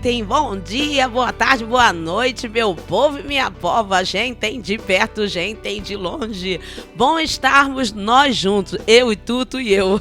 gente, bom dia, boa tarde, boa noite, meu povo e minha pova, gente de perto, gente de longe. Bom estarmos nós juntos, eu e Tuto e eu.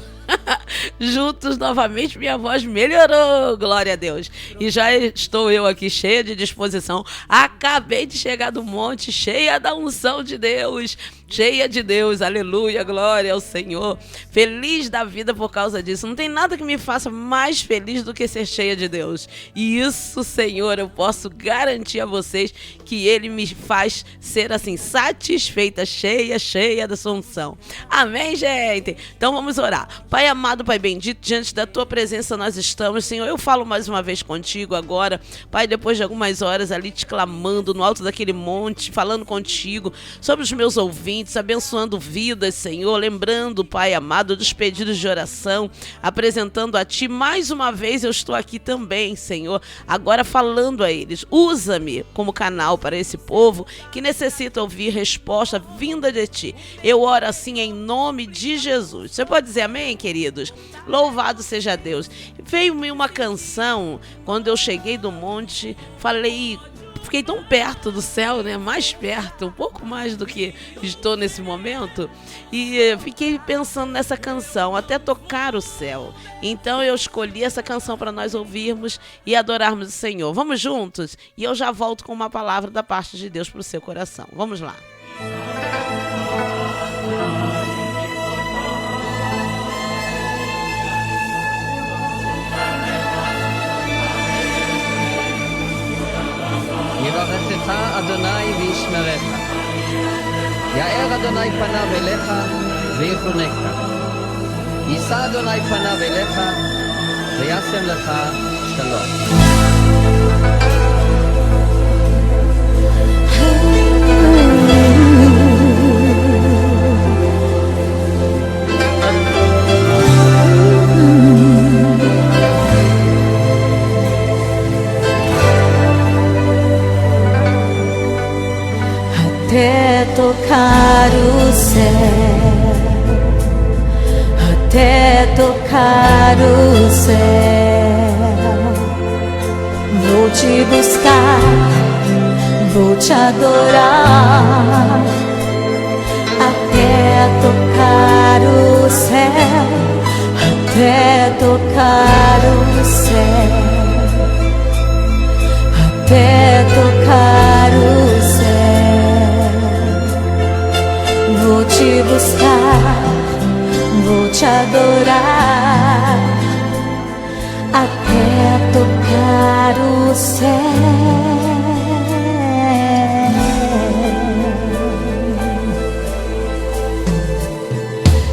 Juntos novamente, minha voz melhorou, glória a Deus. E já estou eu aqui cheia de disposição. Acabei de chegar do monte, cheia da unção de Deus. Cheia de Deus, aleluia, glória ao Senhor. Feliz da vida por causa disso. Não tem nada que me faça mais feliz do que ser cheia de Deus. E isso, Senhor, eu posso garantir a vocês que Ele me faz ser assim, satisfeita, cheia da sua unção. Amém, gente? Então vamos orar. Pai amado, Pai bendito, diante da Tua presença nós estamos, Senhor. Eu falo mais uma vez contigo agora, Pai, depois de algumas horas ali te clamando no alto daquele monte, falando contigo sobre os meus ouvintes, abençoando vidas, Senhor, lembrando, Pai amado, dos pedidos de oração, apresentando a Ti. Mais uma vez eu estou aqui também, Senhor, agora falando a eles. Usa-me como canal para esse povo que necessita ouvir resposta vinda de Ti. Eu oro assim em nome de Jesus. Você pode dizer amém, queridos? Louvado seja Deus. Veio-me uma canção quando eu cheguei do monte, fiquei tão perto do céu, né? Mais perto, um pouco mais do que estou nesse momento. E fiquei pensando nessa canção, até tocar o céu. Então eu escolhi essa canção para nós ouvirmos e adorarmos o Senhor. Vamos juntos? E eu já volto com uma palavra da parte de Deus para o seu coração. Vamos lá. יברכך אדוני וישמרך. יאר אדוני פניו אליך ויחונך. יישא אדוני פניו אליך וישם לך שלום. Até tocar o céu, até tocar o céu, vou te buscar, vou te adorar, até tocar o céu, até tocar o céu, até tocar o céu. Vou te buscar, vou te adorar, até tocar o céu.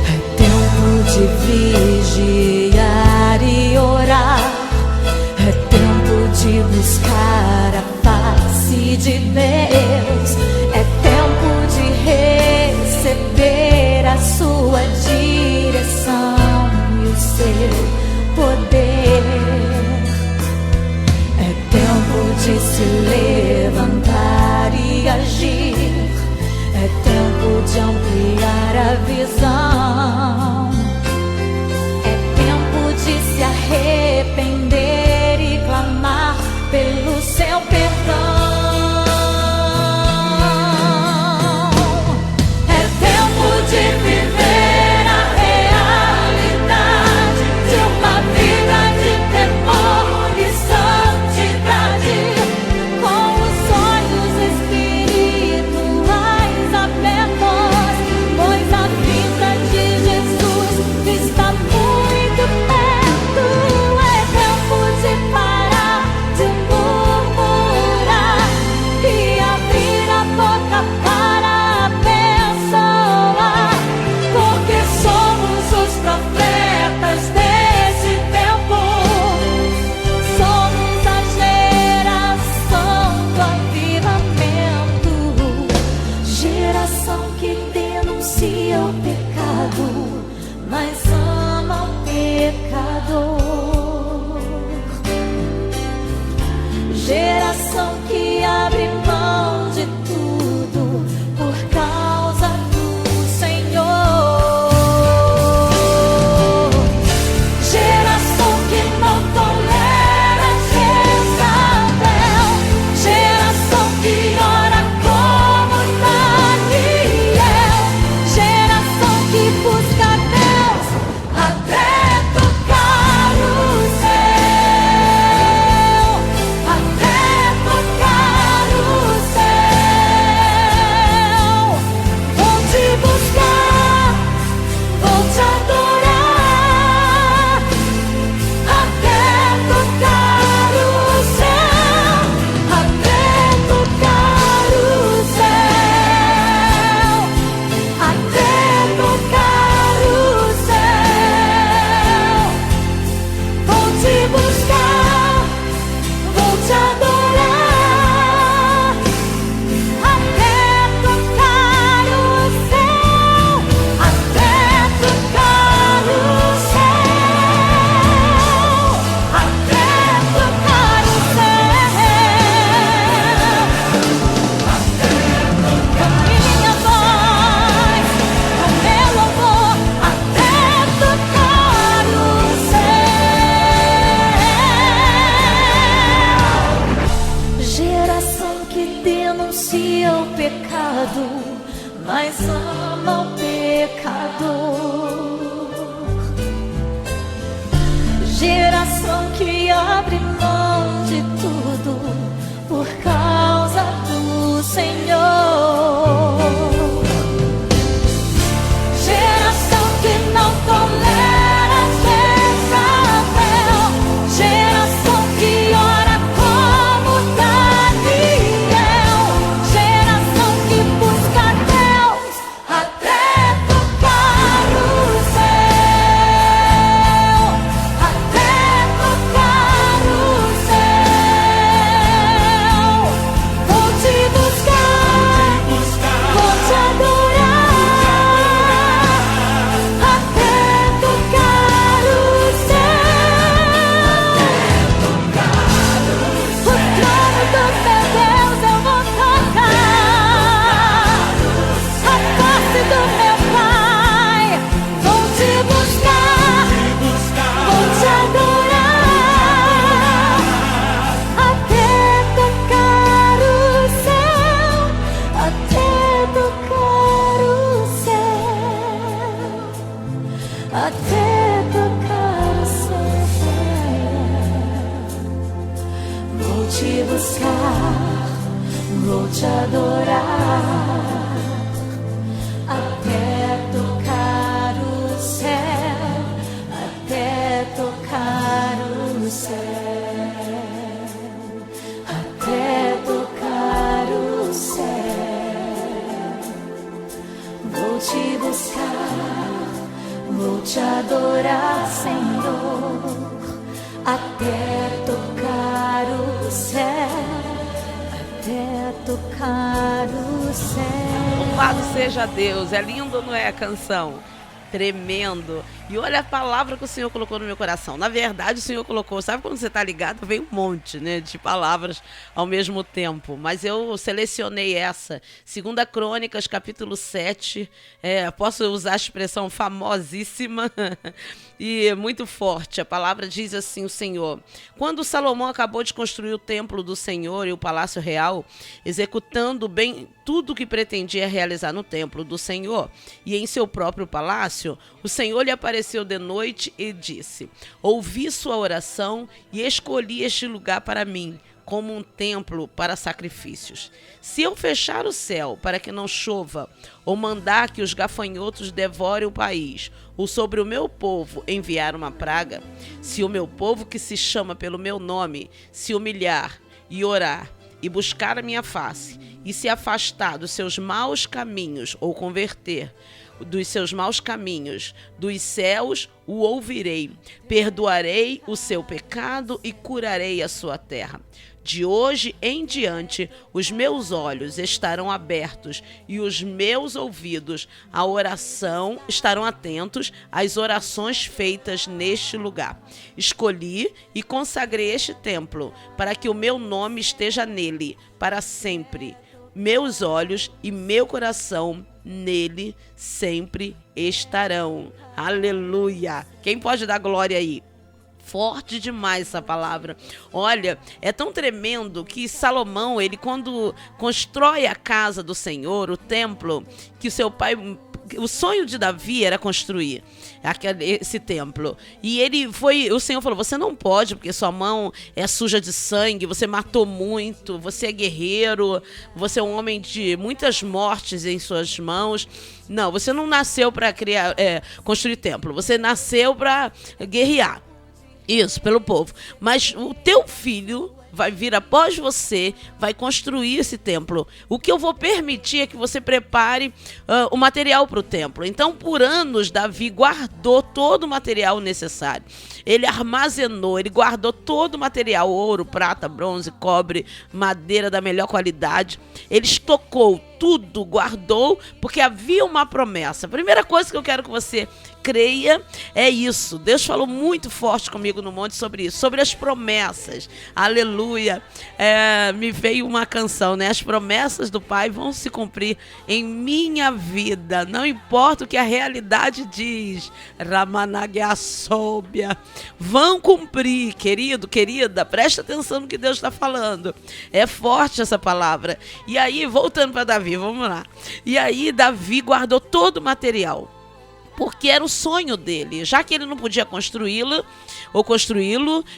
É tempo de vigiar e orar, é tempo de buscar a face de Deus, é tempo de receber a sua direção e o seu poder. É tempo de se levantar e agir, é tempo de ampliar a visão, é tempo pecado, mas ama o pecador. Geração que abre mão de tudo por causa do Senhor. Geração que não tolera Jezabel. Geração que ora como Daniel. Geração que busca Deus até tocar o céu. Até tocar o céu. Vou te buscar, vou te adorar. Até tocar o céu. O trono do meu Deus eu vou tocar. A face do meu Pai. Vou te buscar, vou te adorar. Até tocar o céu. Até tocar o céu. Até tocar o céu. Vou te buscar, vou te adorar. Até tocar o céu. Até tocar o céu. Até tocar o céu. Vou te buscar, vou te adorar, Senhor. Até tocar o céu. Até tocar o céu. Louvado seja Deus. É lindo, não é, a canção? Tremendo. E olha a palavra que o Senhor colocou no meu coração. Na verdade, o Senhor colocou, sabe quando você está ligado, vem um monte, né, de palavras ao mesmo tempo. Mas eu selecionei essa. 2 Crônicas, capítulo 7. Posso usar a expressão famosíssima e muito forte. A palavra diz assim, o Senhor: quando Salomão acabou de construir o templo do Senhor e o palácio real, executando bem tudo o que pretendia realizar no templo do Senhor e em seu próprio palácio, o Senhor lhe apareceu de noite e disse: ouvi sua oração e escolhi este lugar para mim, como um templo para sacrifícios. Se eu fechar o céu para que não chova, ou mandar que os gafanhotos devorem o país, ou sobre o meu povo enviar uma praga, se o meu povo que se chama pelo meu nome se humilhar e orar e buscar a minha face e se afastar dos seus maus caminhos ou converter dos seus maus caminhos, dos céus o ouvirei, perdoarei o seu pecado e curarei a sua terra. De hoje em diante, os meus olhos estarão abertos e os meus ouvidos à oração estarão atentos às orações feitas neste lugar. Escolhi e consagrei este templo para que o meu nome esteja nele para sempre. Meus olhos e meu coração nele sempre estarão. Aleluia! Quem pode dar glória aí? Forte demais essa palavra. Olha, é tão tremendo que Salomão, ele quando constrói a casa do Senhor, o templo, que o seu pai... O sonho de Davi era construir esse templo. E o Senhor falou: você não pode, porque sua mão é suja de sangue, você matou muito, você é guerreiro, você é um homem de muitas mortes em suas mãos. Não, você não nasceu para construir templo, você nasceu para guerrear. Isso, pelo povo. Mas o teu filho vai vir após você, vai construir esse templo. O que eu vou permitir é que você prepare o material para o templo. Então, por anos, Davi guardou todo o material necessário. Ele armazenou, ele guardou todo o material: ouro, prata, bronze, cobre, madeira da melhor qualidade. Ele estocou tudo, guardou, porque havia uma promessa. A primeira coisa que eu quero que você creia é isso. Deus falou muito forte comigo no monte sobre isso, sobre as promessas. Aleluia. Me veio uma canção, né? As promessas do Pai vão se cumprir em minha vida, não importa o que a realidade diz. Ramanagiasobia. Vão cumprir, querido, querida, presta atenção no que Deus está falando. É forte essa palavra. E aí, voltando para Davi, Davi, vamos lá. E aí Davi guardou todo o material, porque era o sonho dele, já que ele não podia construí-lo,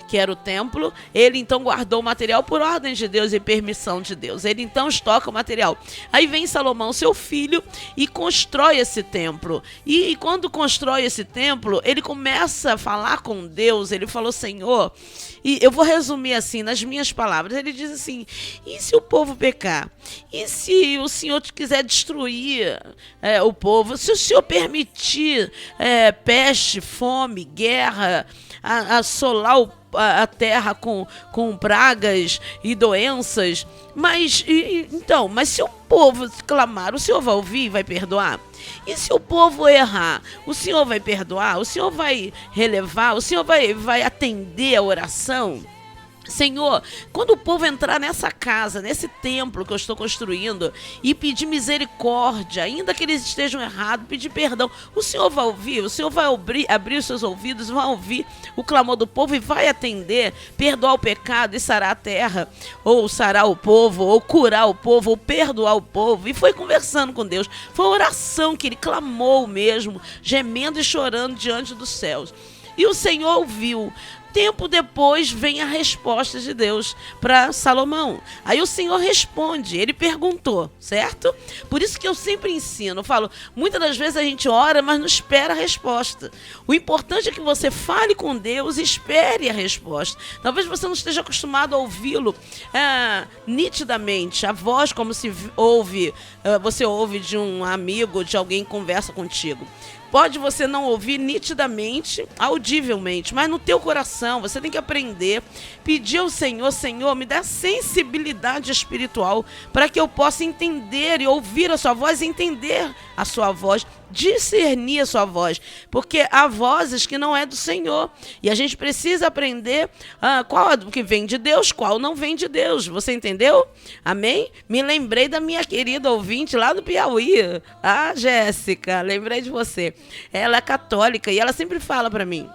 que era o templo, ele então guardou o material por ordem de Deus e permissão de Deus. Ele então estoca o material. Aí vem Salomão, seu filho, e constrói esse templo. E quando constrói esse templo, ele começa a falar com Deus. Ele falou: Senhor, e eu vou resumir assim, nas minhas palavras, ele diz assim: e se o povo pecar? E se o Senhor quiser destruir o povo? Se o Senhor permitir peste, fome, guerra, assolar a terra com pragas e doenças, mas se o povo clamar, o Senhor vai ouvir e vai perdoar? E se o povo errar, o Senhor vai perdoar? O Senhor vai relevar? O Senhor vai atender a oração? Senhor, quando o povo entrar nessa casa, nesse templo que eu estou construindo, e pedir misericórdia, ainda que eles estejam errados, pedir perdão, o Senhor vai ouvir? O Senhor vai abrir os seus ouvidos, vai ouvir o clamor do povo e vai atender, perdoar o pecado e sarar a terra, ou sarar o povo, ou curar o povo, ou perdoar o povo? E foi conversando com Deus. Foi a oração que ele clamou mesmo, gemendo e chorando diante dos céus. E o Senhor ouviu. Tempo depois vem a resposta de Deus para Salomão. Aí o Senhor responde, ele perguntou, certo? Por isso que eu sempre ensino, eu falo, muitas das vezes a gente ora, mas não espera a resposta. O importante é que você fale com Deus e espere a resposta. Talvez você não esteja acostumado a ouvi-lo nitidamente, a voz como se ouve, você ouve de um amigo, de alguém que conversa contigo. Pode você não ouvir nitidamente, audivelmente, mas no teu coração você tem que aprender, pedir ao Senhor: Senhor, me dá sensibilidade espiritual para que eu possa entender e ouvir a sua voz, entender a sua voz, discernir a sua voz, porque há vozes que não é do Senhor, e a gente precisa aprender qual é do que vem de Deus, qual não vem de Deus. Você entendeu? Amém? Me lembrei da minha querida ouvinte lá do Piauí, a Jéssica, lembrei de você. Ela é católica e ela sempre fala para mim: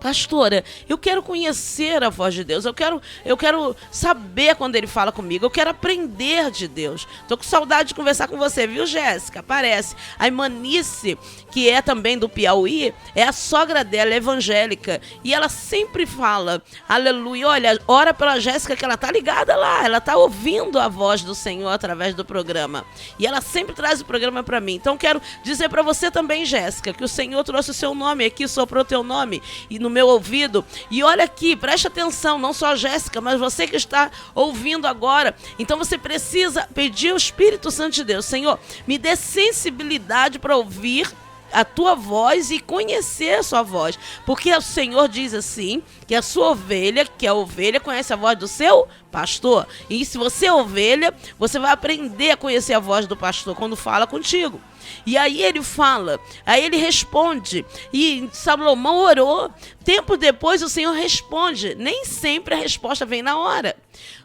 pastora, eu quero conhecer a voz de Deus, eu quero saber quando Ele fala comigo, eu quero aprender de Deus. Tô com saudade de conversar com você, viu, Jéssica? Aparece. A Imanice, que é também do Piauí, é a sogra dela, é evangélica, e ela sempre fala, aleluia, olha, ora pela Jéssica que ela tá ligada lá, ela tá ouvindo a voz do Senhor através do programa, e ela sempre traz o programa para mim. Então quero dizer para você também, Jéssica, que o Senhor trouxe o seu nome aqui, soprou o teu nome e no meu ouvido, e olha aqui, preste atenção, não só a Jéssica, mas você que está ouvindo agora. Então você precisa pedir ao Espírito Santo de Deus: Senhor, me dê sensibilidade para ouvir a tua voz e conhecer a sua voz, porque o Senhor diz assim, que a sua ovelha, que a ovelha conhece a voz do seu pastor, e se você é ovelha, você vai aprender a conhecer a voz do pastor quando fala contigo. E aí ele fala, aí ele responde, e Salomão orou. Tempo depois o Senhor responde. Nem sempre a resposta vem na hora,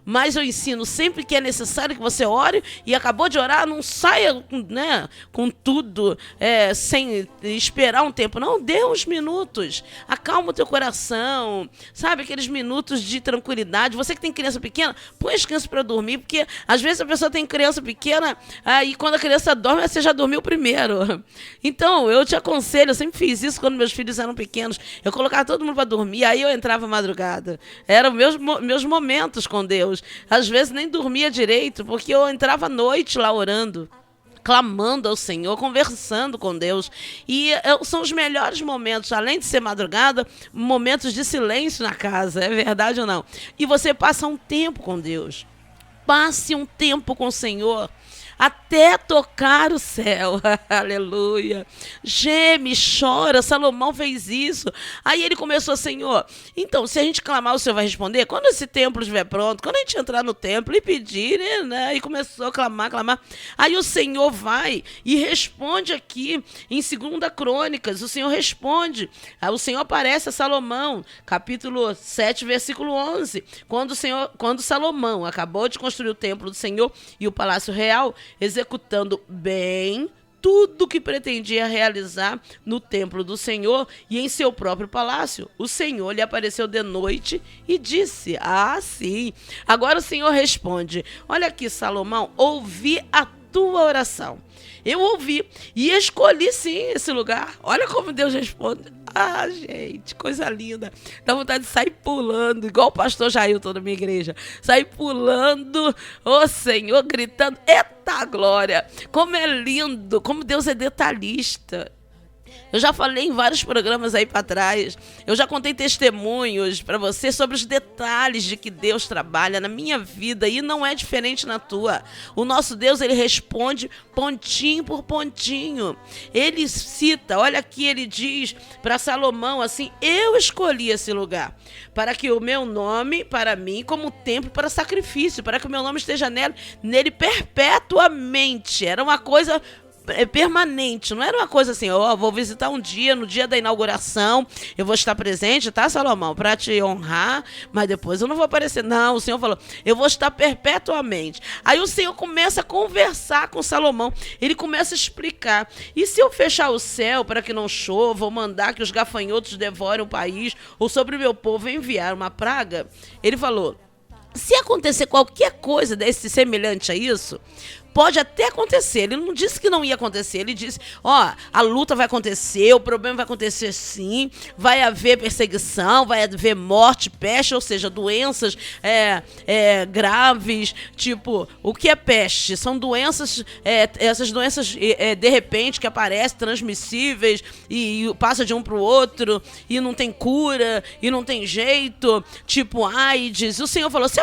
mas eu ensino sempre que é necessário que você ore, e acabou de orar, não saia, né, com tudo, sem esperar um tempo. Não, dê uns minutos, acalma o teu coração, sabe, aqueles minutos de tranquilidade. Você que tem criança pequena, põe as crianças para dormir, porque às vezes a pessoa tem criança pequena, e quando a criança dorme, você já dormiu primeiro. Então, eu te aconselho, eu sempre fiz isso quando meus filhos eram pequenos, eu colocava todo mundo para dormir, aí eu entrava madrugada. Eram meus momentos com Deus. Às vezes nem dormia direito, porque eu entrava à noite lá orando, clamando ao Senhor, conversando com Deus. E são os melhores momentos, além de ser madrugada, momentos de silêncio na casa, é verdade ou não? E você passa um tempo com Deus. Passe um tempo com o Senhor, até tocar o céu, aleluia, geme, chora. Salomão fez isso. Aí ele começou: Senhor, então se a gente clamar, o Senhor vai responder? Quando esse templo estiver pronto, quando a gente entrar no templo e pedir, né? E começou a clamar. Aí o Senhor vai e responde aqui em 2 Crônicas. O Senhor responde, o Senhor aparece a Salomão, capítulo 7, versículo 11, quando Salomão acabou de construir o templo do Senhor e o palácio real, executando bem tudo o que pretendia realizar no templo do Senhor e em seu próprio palácio. O Senhor lhe apareceu de noite e disse: sim. Agora o Senhor responde: olha aqui, Salomão, ouvi a tua oração. Eu ouvi e escolhi sim esse lugar. Olha como Deus responde. Ah, gente, coisa linda. Dá vontade de sair pulando, igual o pastor Jailton da minha igreja. Sair pulando, ô Senhor, gritando, eita glória. Como é lindo, como Deus é detalhista. Eu já falei em vários programas aí para trás, eu já contei testemunhos para você sobre os detalhes de que Deus trabalha na minha vida e não é diferente na tua. O nosso Deus, ele responde pontinho por pontinho. Ele cita, olha aqui, ele diz para Salomão assim, eu escolhi esse lugar para que o meu nome, para mim, como templo para sacrifício, para que o meu nome esteja nele perpetuamente. Era uma coisa permanente, não era uma coisa assim, vou visitar um dia, no dia da inauguração, eu vou estar presente, tá, Salomão, para te honrar, mas depois eu não vou aparecer. Não, o Senhor falou, eu vou estar perpetuamente. Aí o Senhor começa a conversar com Salomão, ele começa a explicar, e se eu fechar o céu para que não chova, ou mandar que os gafanhotos devorem o país, ou sobre o meu povo enviar uma praga? Ele falou, se acontecer qualquer coisa desse semelhante a isso, pode até acontecer, ele não disse que não ia acontecer, ele disse, a luta vai acontecer, o problema vai acontecer sim, vai haver perseguição, vai haver morte, peste, ou seja, doenças graves, tipo, o que é peste? São doenças, essas doenças de repente que aparecem, transmissíveis, e passa de um para o outro, e não tem cura, e não tem jeito, tipo AIDS. O Senhor falou, se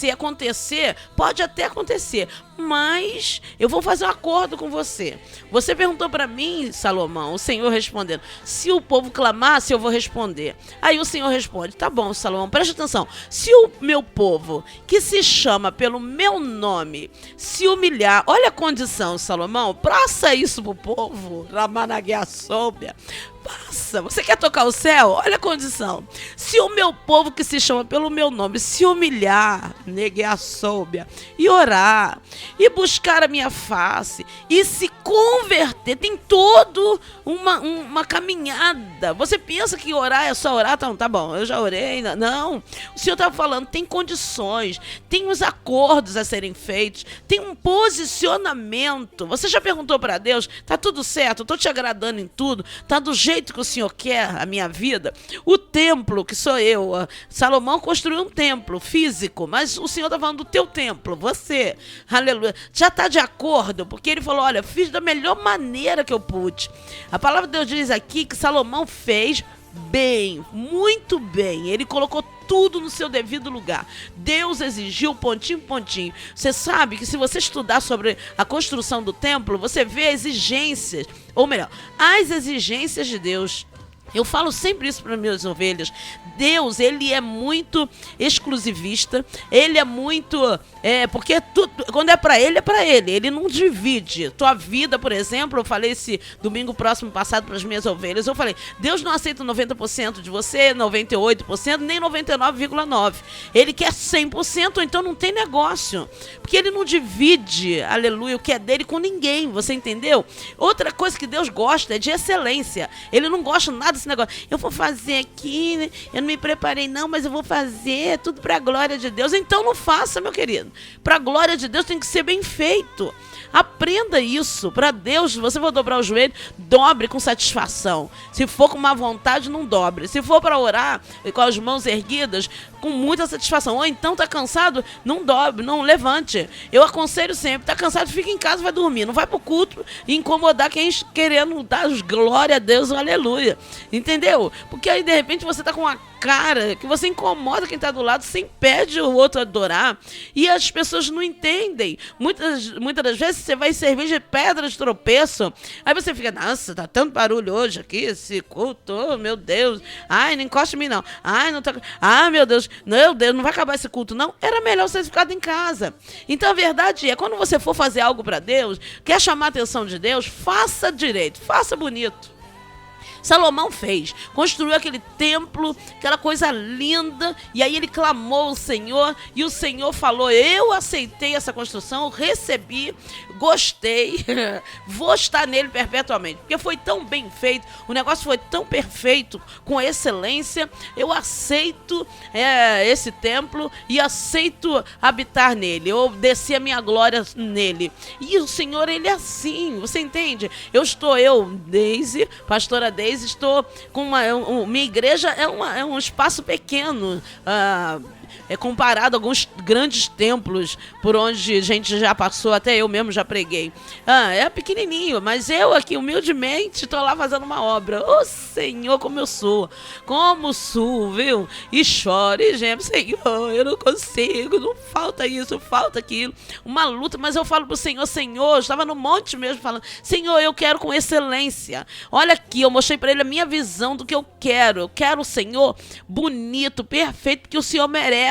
acontecer, pode até acontecer, mas eu vou fazer um acordo com você. Você perguntou para mim, Salomão, o Senhor respondendo, se o povo clamasse, eu vou responder. Aí o Senhor responde, tá bom, Salomão, preste atenção, se o meu povo, que se chama pelo meu nome, se humilhar, olha a condição, Salomão, passa isso pro povo, Ramanaguiaçóbia, passa, você quer tocar o céu? Olha a condição, se o meu povo que se chama pelo meu nome, se humilhar, Neguiaçóbia, e orar, e buscar a minha face, e se converter, tem todo uma caminhada. Você pensa que orar é só orar? Tá bom, eu já orei. Não, o Senhor está falando, tem condições, tem os acordos a serem feitos, tem um posicionamento. Você já perguntou para Deus, tá tudo certo, eu tô te agradando em tudo, tá do jeito que o Senhor quer a minha vida? O templo, que sou eu, Salomão construiu um templo físico, mas o Senhor está falando do teu templo, você, aleluia, já está de acordo, porque ele falou, olha, fiz da melhor maneira que eu pude. A palavra de Deus diz aqui que Salomão fez bem, muito bem, ele colocou tudo no seu devido lugar. Deus exigiu pontinho por pontinho. Você sabe que se você estudar sobre a construção do templo, você vê exigências, ou melhor, as exigências de Deus. Eu falo sempre isso para minhas ovelhas. Deus, ele é muito exclusivista, ele é muito... porque tudo, quando é para ele, ele não divide. Tua vida, por exemplo, eu falei esse domingo próximo passado para as minhas ovelhas, eu falei, Deus não aceita 90% de você, 98%, nem 99,9%. Ele quer 100%, então não tem negócio. Porque ele não divide, aleluia, o que é dele com ninguém, você entendeu? Outra coisa que Deus gosta é de excelência. Ele não gosta nada desse negócio. Eu vou fazer aqui, né? Eu não me preparei não, mas eu vou fazer tudo para a glória de Deus. Então não faça, meu querido. Para a glória de Deus tem que ser bem feito. Aprenda isso. Para Deus, se você for dobrar o joelho, dobre com satisfação. Se for com má vontade, não dobre. Se for para orar com as mãos erguidas, com muita satisfação. Ou então tá cansado, não dobre, não levante. Eu aconselho sempre, tá cansado, fica em casa, vai dormir. Não vai pro culto e incomodar quem querendo dar glória a Deus, aleluia. Entendeu? Porque aí de repente você tá com uma cara que você incomoda quem tá do lado, você impede o outro a adorar. E as pessoas não entendem. Muitas das vezes você vai servir de pedra de tropeço. Aí você fica, nossa, tá tanto barulho hoje aqui, esse culto, oh, meu Deus. Ai, não encosta em mim não. Ai, não tá... Ai, meu Deus, não vai acabar esse culto não. Era melhor você ficar em casa. Então a verdade é, quando você for fazer algo para Deus, quer chamar a atenção de Deus, faça direito, faça bonito. Salomão fez, construiu aquele templo, aquela coisa linda, e aí ele clamou ao Senhor, e o Senhor falou: eu aceitei essa construção, recebi, gostei, vou estar nele perpetuamente, porque foi tão bem feito, o negócio foi tão perfeito, com excelência, eu aceito esse templo e aceito habitar nele, eu desci a minha glória nele. E o Senhor, ele é assim, você entende? Daisy, pastora Daisy, estou com minha igreja é um espaço pequeno, comparado a alguns grandes templos por onde a gente já passou, até eu mesmo já preguei. É pequenininho, mas eu aqui, humildemente, estou lá fazendo uma obra. Ô Senhor, como eu sou, viu? E choro, e gemo: Senhor, eu não consigo, não falta isso, falta aquilo. Uma luta, mas eu falo pro Senhor: Senhor, eu estava no monte mesmo falando: Senhor, eu quero com excelência. Olha aqui, eu mostrei para ele a minha visão do que eu quero. Eu quero o Senhor bonito, perfeito, porque o Senhor merece.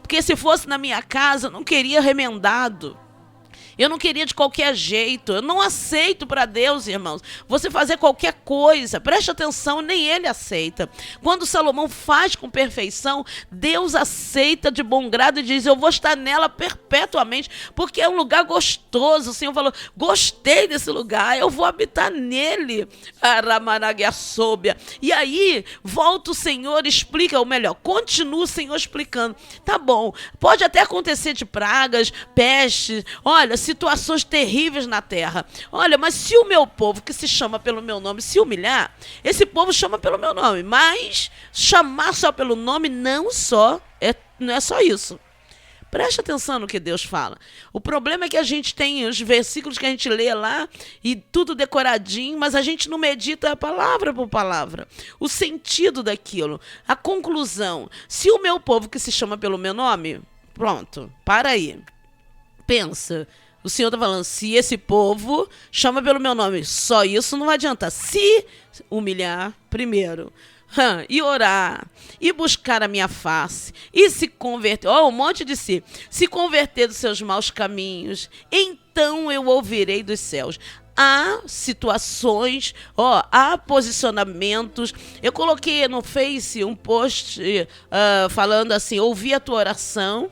Porque se fosse na minha casa, eu não queria remendado. Eu não queria de qualquer jeito. Eu não aceito para Deus, irmãos, você fazer qualquer coisa. Preste atenção, nem ele aceita. Quando Salomão faz com perfeição, Deus aceita de bom grado e diz: eu vou estar nela perpetuamente, porque é um lugar gostoso. O Senhor falou: gostei desse lugar, eu vou habitar nele. E aí, volta o Senhor, explica, ou melhor, continua o Senhor explicando. Tá bom, pode até acontecer de pragas, pestes, olha, situações terríveis na terra. Olha, mas se o meu povo, que se chama pelo meu nome, se humilhar, esse povo chama pelo meu nome, mas chamar só pelo nome não é só isso. Preste atenção no que Deus fala. O problema é que a gente tem os versículos que a gente lê lá e tudo decoradinho, mas a gente não medita palavra por palavra. O sentido daquilo, a conclusão. Se o meu povo, que se chama pelo meu nome, pronto, para aí. Pensa. O Senhor está falando: se esse povo chama pelo meu nome, só isso não vai adiantar. Se humilhar primeiro, e orar, e buscar a minha face, e se converter, um monte de se converter dos seus maus caminhos, então eu ouvirei dos céus. Há situações, há posicionamentos. Eu coloquei no Face um post falando assim: ouvi a tua oração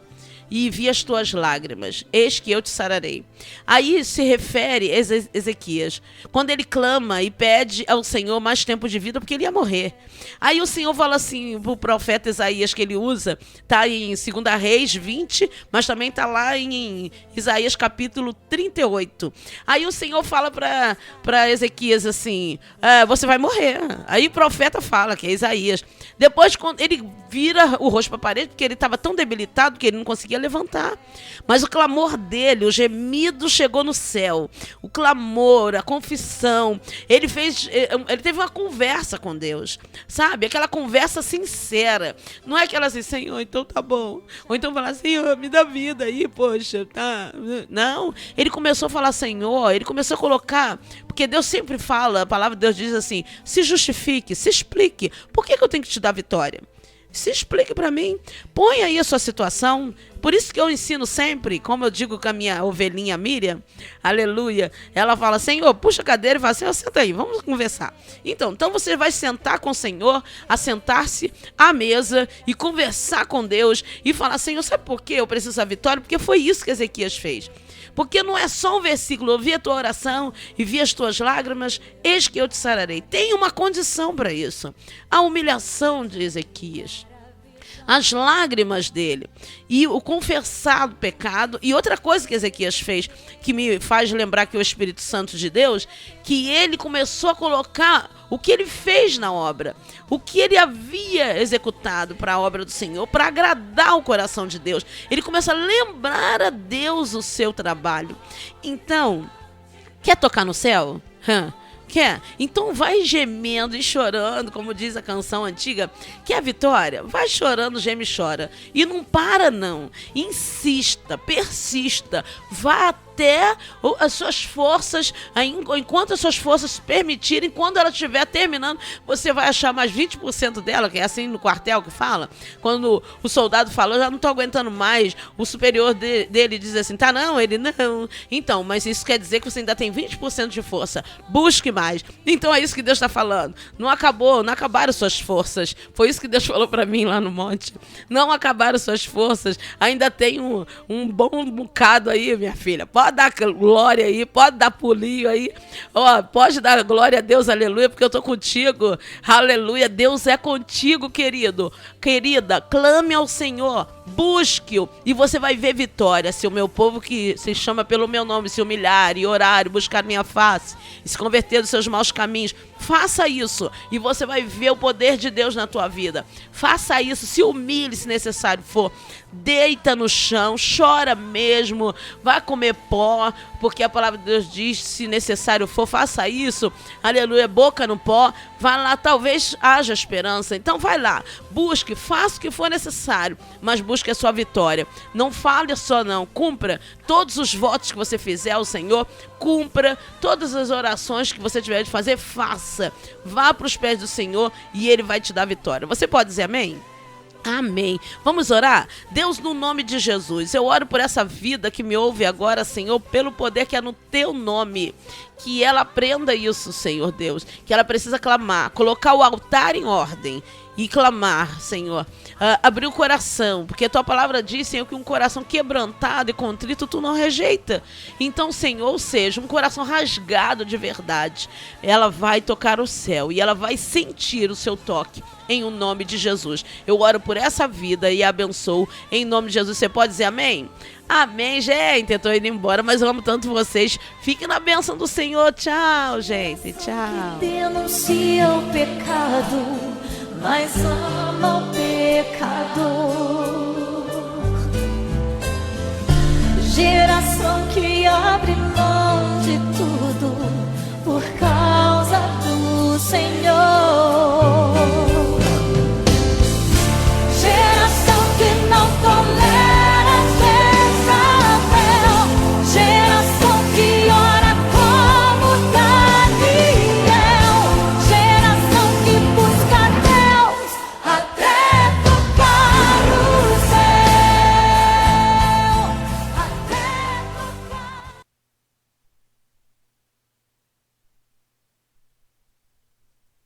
e vi as tuas lágrimas, eis que eu te sararei. Aí se refere a Ezequias, quando ele clama e pede ao Senhor mais tempo de vida, porque ele ia morrer. Aí o Senhor fala assim para o profeta Isaías, que ele usa, está em 2 Reis 20, mas também está lá em Isaías capítulo 38. Aí o Senhor fala para Ezequias assim: você vai morrer. Aí o profeta fala, que é Isaías. Depois, quando ele vira o rosto para a parede, porque ele estava tão debilitado que ele não conseguia levantar. Mas o clamor dele, o gemido chegou no céu. O clamor, a confissão. Ele teve uma conversa com Deus, sabe? Aquela conversa sincera. Não é aquela assim: Senhor, então tá bom. Ou então falar: Senhor, me dá vida aí, poxa, tá. Não. Ele começou a falar: Senhor, ele começou a colocar, porque Deus sempre fala, a palavra de Deus diz assim: se justifique, se explique. Por que eu tenho que te dar vitória? Se explique para mim, põe aí a sua situação. Por isso que eu ensino sempre, como eu digo com a minha ovelhinha Miriam, aleluia, ela fala: Senhor, puxa a cadeira e fala: Senhor, senta aí, vamos conversar. Então você vai sentar com o Senhor, assentar-se à mesa e conversar com Deus e falar: Senhor, sabe por que eu preciso da vitória? Porque foi isso que Ezequias fez. Porque não é só um versículo: eu vi a tua oração e vi as tuas lágrimas, eis que eu te sararei. Tem uma condição para isso: a humilhação de Ezequias, as lágrimas dele e o confessado pecado. E outra coisa que Ezequias fez, que me faz lembrar que o Espírito Santo de Deus, que ele começou a colocar o que ele fez na obra, o que ele havia executado para a obra do Senhor, para agradar o coração de Deus. Ele começa a lembrar a Deus o seu trabalho. Então, quer tocar no céu? Quer? Então vai gemendo e chorando, como diz a canção antiga. Quer a vitória? Vai chorando, geme e chora. E não para não. Insista, persista. Vá até as suas forças, enquanto as suas forças permitirem, quando ela estiver terminando, você vai achar mais 20% dela, que é assim no quartel que fala, quando o soldado fala, eu já não tô aguentando mais, o superior dele diz assim, tá não, ele não, então, mas isso quer dizer que você ainda tem 20% de força, busque mais. Então é isso que Deus está falando, não acabaram suas forças, foi isso que Deus falou para mim lá no monte, não acabaram suas forças, ainda tem um bom bocado aí, minha filha, pode dar glória aí, pode dar pulinho aí, ó, pode dar glória a Deus, aleluia, porque eu tô contigo, aleluia, Deus é contigo, querido, querida, clame ao Senhor, busque-o e você vai ver vitória. Se o meu povo que se chama pelo meu nome se humilhar e orar e buscar minha face e se converter dos seus maus caminhos, faça isso e você vai ver o poder de Deus na tua vida. Faça isso, se humilhe se necessário for, deita no chão, chora mesmo, vai comer pó, porque a palavra de Deus diz, se necessário for, faça isso, aleluia, boca no pó, vai lá, talvez haja esperança, então vai lá, busque, faça o que for necessário, mas busque a sua vitória, não fale só não, cumpra todos os votos que você fizer ao Senhor, cumpra todas as orações que você tiver de fazer, faça, vá para os pés do Senhor e Ele vai te dar vitória. Você pode dizer amém? Amém. Vamos orar? Deus, no nome de Jesus, eu oro por essa vida que me ouve agora, Senhor, pelo poder que é no Teu nome. Que ela aprenda isso, Senhor Deus. Que ela precisa clamar, colocar o altar em ordem e clamar, Senhor. Abrir o coração, porque a Tua palavra diz, Senhor, que um coração quebrantado e contrito Tu não rejeita. Então, Senhor, ou seja, um coração rasgado de verdade, ela vai tocar o céu e ela vai sentir o Seu toque. Em o nome de Jesus. Eu oro por essa vida e abençoo. Em nome de Jesus. Você pode dizer amém? Amém, gente. Eu tô indo embora, mas eu amo tanto vocês. Fiquem na bênção do Senhor. Tchau, gente. Tchau. Denuncia o pecado, mas ama o pecador. Geração que abre mão de tudo por causa do Senhor.